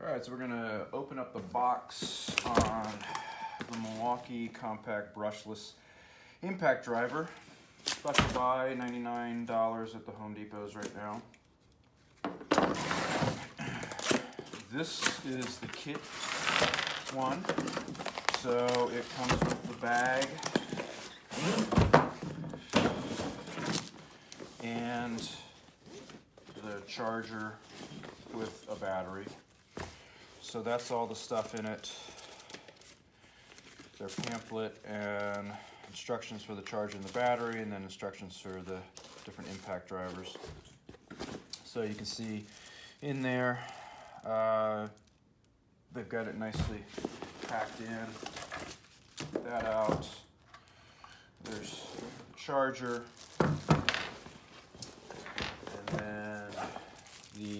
Alright, so we're going to open up the box on the MIlwaukee compact brushless impact driver. About to buy $99 at the Home Depots right now. This is the kit one, so it comes with the bag and the charger with a battery. So that's all the stuff in it. Their pamphlet and instructions for the charger and the battery, and then instructions for the different impact drivers. So you can see in there, they've got it nicely packed in. That out. There's the charger, and then the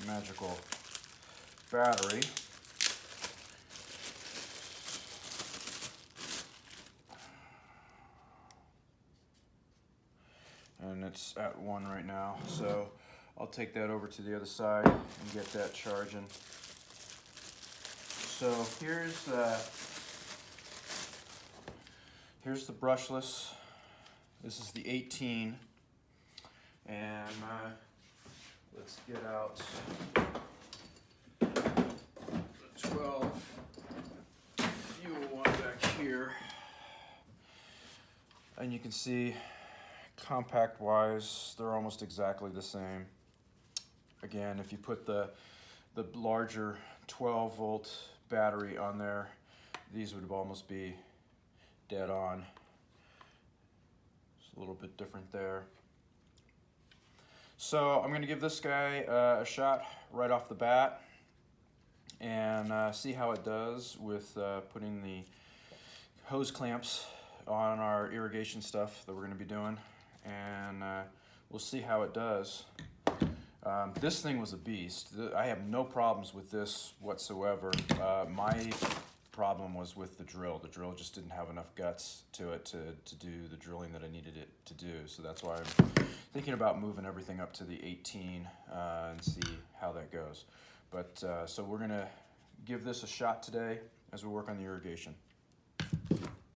magical battery. And it's at 1 right now, so I'll take that over to the other side and get that charging. So here's the brushless. This is the 18, and let's get out 12 fuel one back here, and you can see compact wise they're almost exactly the same. Again, if you put the larger 12 volt battery on there, these would almost be dead on. It's a little bit different there. So I'm going to give this guy a shot right off the bat and see how it does with putting the hose clamps on our irrigation stuff that we're going to be doing, and we'll see how it does. This thing was a beast. I have no problems with this whatsoever. My problem was with the drill. The drill just didn't have enough guts to it to do the drilling that I needed it to do. So that's why I'm thinking about moving everything up to the 18 and see how that goes. But so we're gonna give this a shot today as we work on the irrigation.